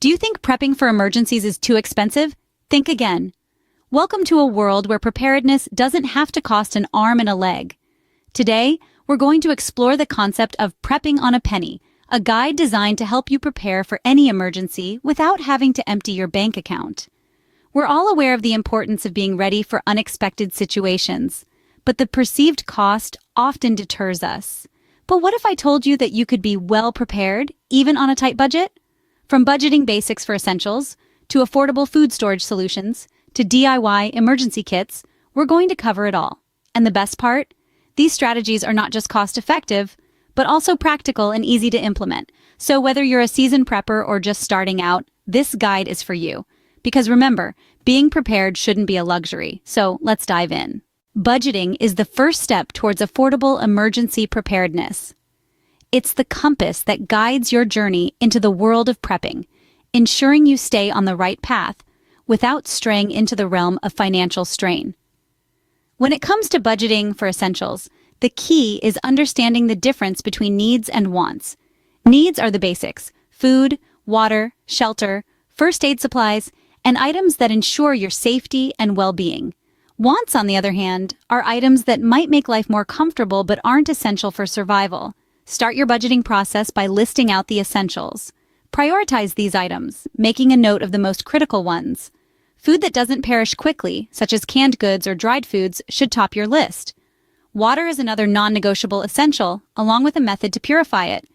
Do you think prepping for emergencies is too expensive? Think again. Welcome to a world where preparedness doesn't have to cost an arm and a leg. Today, we're going to explore the concept of prepping on a penny, a guide designed to help you prepare for any emergency without having to empty your bank account. We're all aware of the importance of being ready for unexpected situations, but the perceived cost often deters us. But what if I told you that you could be well prepared, even on a tight budget? From budgeting basics for essentials, to affordable food storage solutions, to DIY emergency kits, we're going to cover it all. And the best part? These strategies are not just cost-effective, but also practical and easy to implement. So whether you're a seasoned prepper or just starting out, this guide is for you. Because remember, being prepared shouldn't be a luxury. So let's dive in. Budgeting is the first step towards affordable emergency preparedness. It's the compass that guides your journey into the world of prepping, ensuring you stay on the right path without straying into the realm of financial strain. When it comes to budgeting for essentials, the key is understanding the difference between needs and wants. Needs are the basics: food, water, shelter, first aid supplies, and items that ensure your safety and well-being. Wants, on the other hand, are items that might make life more comfortable but aren't essential for survival. Start your budgeting process by listing out the essentials. Prioritize these items, making a note of the most critical ones. Food that doesn't perish quickly, such as canned goods or dried foods, should top your list. Water is another non-negotiable essential, along with a method to purify it.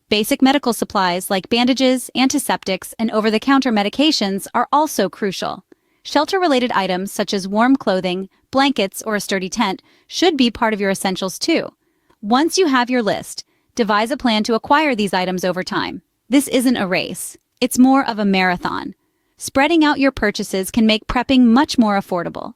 Basic medical supplies like bandages, antiseptics, and over-the-counter medications are also crucial. Shelter-related items such as warm clothing, blankets, or a sturdy tent should be part of your essentials too. Once you have your list, devise a plan to acquire these items over time. This isn't a race. It's more of a marathon. Spreading out your purchases can make prepping much more affordable.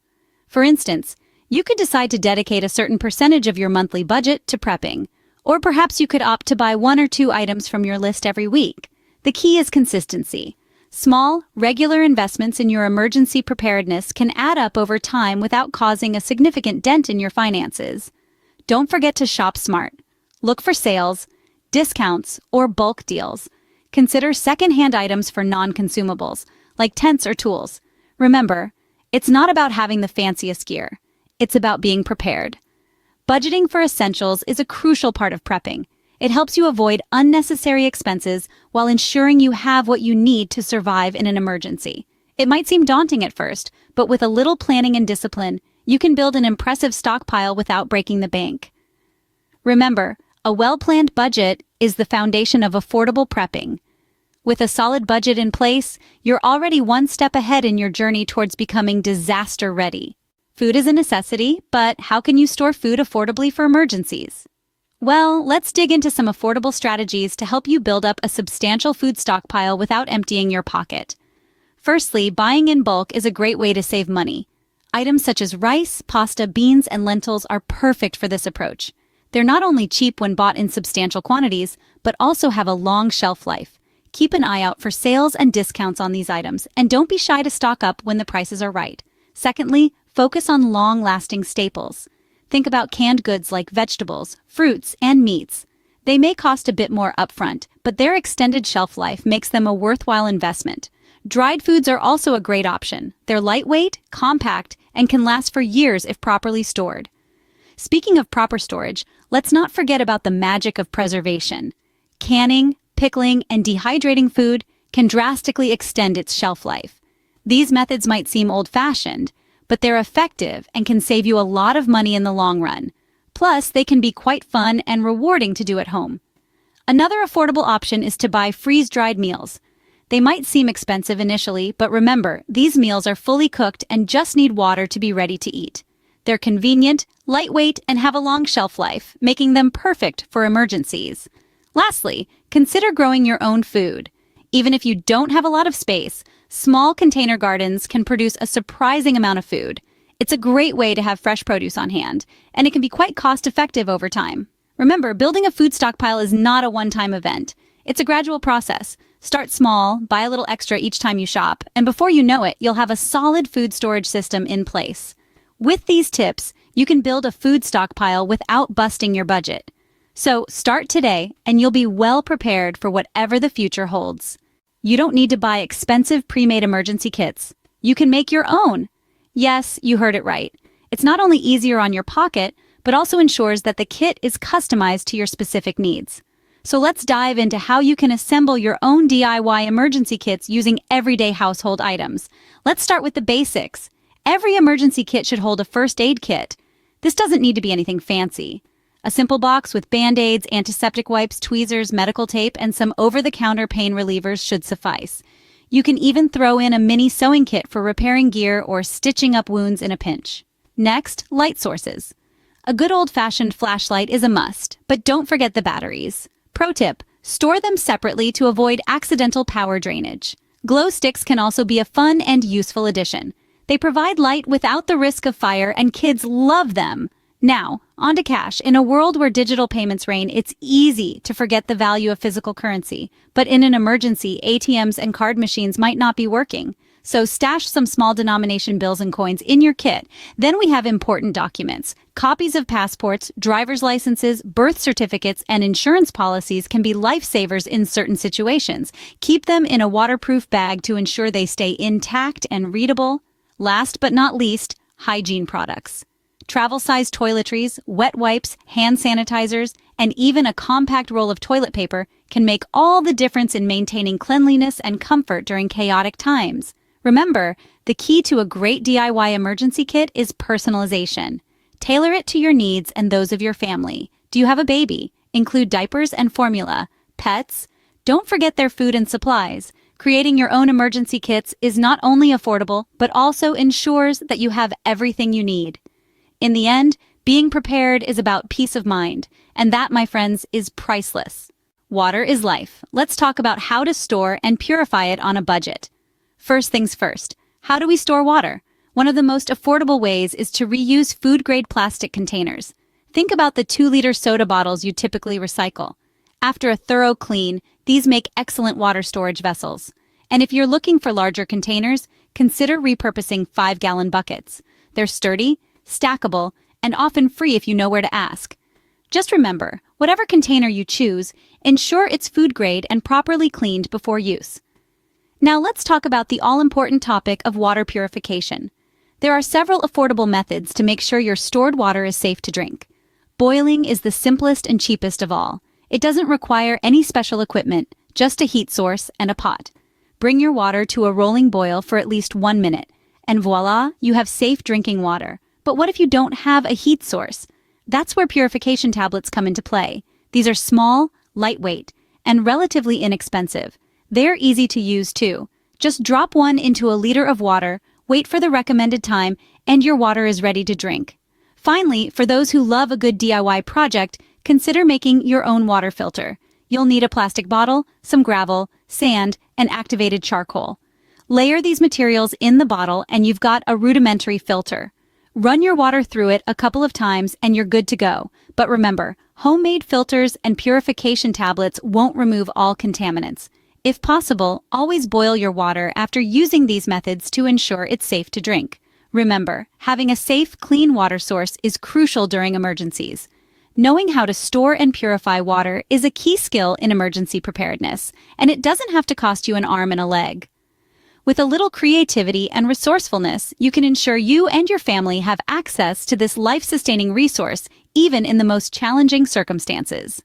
For instance, you could decide to dedicate a certain percentage of your monthly budget to prepping, or perhaps you could opt to buy 1 or 2 items from your list every week. The key is consistency. Small, regular investments in your emergency preparedness can add up over time without causing a significant dent in your finances. Don't forget to shop smart. Look for sales, discounts, or bulk deals. Consider second-hand items for non-consumables, like tents or tools. Remember, it's not about having the fanciest gear. It's about being prepared. Budgeting for essentials is a crucial part of prepping. It helps you avoid unnecessary expenses while ensuring you have what you need to survive in an emergency. It might seem daunting at first, but with a little planning and discipline, you can build an impressive stockpile without breaking the bank. Remember, a well-planned budget is the foundation of affordable prepping. With a solid budget in place, you're already one step ahead in your journey towards becoming disaster-ready. Food is a necessity, but how can you store food affordably for emergencies? Well, let's dig into some affordable strategies to help you build up a substantial food stockpile without emptying your pocket. Firstly, buying in bulk is a great way to save money. Items such as rice, pasta, beans, and lentils are perfect for this approach. They're not only cheap when bought in substantial quantities, but also have a long shelf life. Keep an eye out for sales and discounts on these items, and don't be shy to stock up when the prices are right. Secondly, focus on long-lasting staples. Think about canned goods like vegetables, fruits, and meats. They may cost a bit more upfront, but their extended shelf life makes them a worthwhile investment. Dried foods are also a great option. They're lightweight, compact, and can last for years if properly stored. Speaking of proper storage, let's not forget about the magic of preservation. Canning, pickling, and dehydrating food can drastically extend its shelf life. These methods might seem old-fashioned, but they're effective and can save you a lot of money in the long run. Plus, they can be quite fun and rewarding to do at home. Another affordable option is to buy freeze-dried meals. They might seem expensive initially, but remember, these meals are fully cooked and just need water to be ready to eat. They're convenient, lightweight, and have a long shelf life, making them perfect for emergencies. Lastly, consider growing your own food. Even if you don't have a lot of space, small container gardens can produce a surprising amount of food. It's a great way to have fresh produce on hand, and it can be quite cost-effective over time. Remember, building a food stockpile is not a one-time event. It's a gradual process. Start small, buy a little extra each time you shop, and before you know it, you'll have a solid food storage system in place. With these tips, you can build a food stockpile without busting your budget. So start today, and you'll be well prepared for whatever the future holds. You don't need to buy expensive pre-made emergency kits. You can make your own. Yes, you heard it right. It's not only easier on your pocket, but also ensures that the kit is customized to your specific needs. So let's dive into how you can assemble your own DIY emergency kits using everyday household items. Let's start with the basics. Every emergency kit should hold a first aid kit. This doesn't need to be anything fancy. A simple box with Band-Aids, antiseptic wipes, tweezers, medical tape, and some over-the-counter pain relievers should suffice. You can even throw in a mini sewing kit for repairing gear or stitching up wounds in a pinch. Next, light sources. A good old-fashioned flashlight is a must, but don't forget the batteries. Pro tip, store them separately to avoid accidental power drainage. Glow sticks can also be a fun and useful addition. They provide light without the risk of fire, and kids love them. Now, on to cash. In a world where digital payments reign, it's easy to forget the value of physical currency. But in an emergency, ATMs and card machines might not be working. So stash some small denomination bills and coins in your kit. Then we have important documents. Copies of passports, driver's licenses, birth certificates, and insurance policies can be lifesavers in certain situations. Keep them in a waterproof bag to ensure they stay intact and readable. Last but not least, hygiene products. Travel-sized toiletries, wet wipes, hand sanitizers, and even a compact roll of toilet paper can make all the difference in maintaining cleanliness and comfort during chaotic times. Remember, the key to a great DIY emergency kit is personalization. Tailor it to your needs and those of your family. Do you have a baby? Include diapers and formula. Pets? Don't forget their food and supplies. Creating your own emergency kits is not only affordable, but also ensures that you have everything you need. In the end, being prepared is about peace of mind, and that, my friends, is priceless. Water is life. Let's talk about how to store and purify it on a budget. First things first, how do we store water? One of the most affordable ways is to reuse food-grade plastic containers. Think about the 2-liter soda bottles you typically recycle. After a thorough clean, these make excellent water storage vessels. And if you're looking for larger containers, consider repurposing 5-gallon buckets. They're sturdy, stackable, and often free if you know where to ask. Just remember, whatever container you choose, ensure it's food-grade and properly cleaned before use. Now let's talk about the all-important topic of water purification. There are several affordable methods to make sure your stored water is safe to drink. Boiling is the simplest and cheapest of all. It doesn't require any special equipment, just a heat source and a pot. Bring your water to a rolling boil for at least 1 minute, and voila, you have safe drinking water. But what if you don't have a heat source? That's where purification tablets come into play. These are small, lightweight, and relatively inexpensive. They're easy to use too. Just drop one into a liter of water, wait for the recommended time, and your water is ready to drink. Finally, for those who love a good DIY project, consider making your own water filter. You'll need a plastic bottle, some gravel, sand, and activated charcoal. Layer these materials in the bottle and you've got a rudimentary filter. Run your water through it a couple of times and you're good to go. But remember, homemade filters and purification tablets won't remove all contaminants. If possible, always boil your water after using these methods to ensure it's safe to drink. Remember, having a safe, clean water source is crucial during emergencies. Knowing how to store and purify water is a key skill in emergency preparedness, and it doesn't have to cost you an arm and a leg. With a little creativity and resourcefulness, you can ensure you and your family have access to this life-sustaining resource, even in the most challenging circumstances.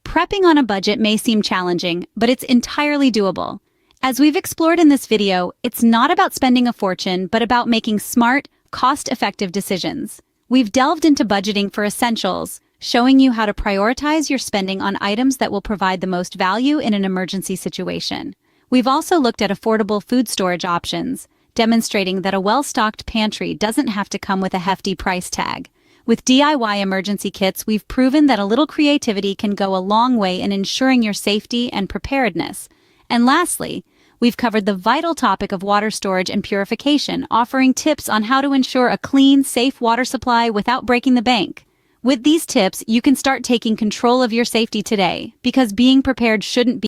Prepping on a budget may seem challenging, but it's entirely doable. As we've explored in this video, it's not about spending a fortune, but about making smart, cost-effective decisions. We've delved into budgeting for essentials, showing you how to prioritize your spending on items that will provide the most value in an emergency situation. We've also looked at affordable food storage options, demonstrating that a well-stocked pantry doesn't have to come with a hefty price tag. With DIY emergency kits, we've proven that a little creativity can go a long way in ensuring your safety and preparedness. And lastly, we've covered the vital topic of water storage and purification, offering tips on how to ensure a clean, safe water supply without breaking the bank. With these tips, you can start taking control of your safety today, because being prepared shouldn't be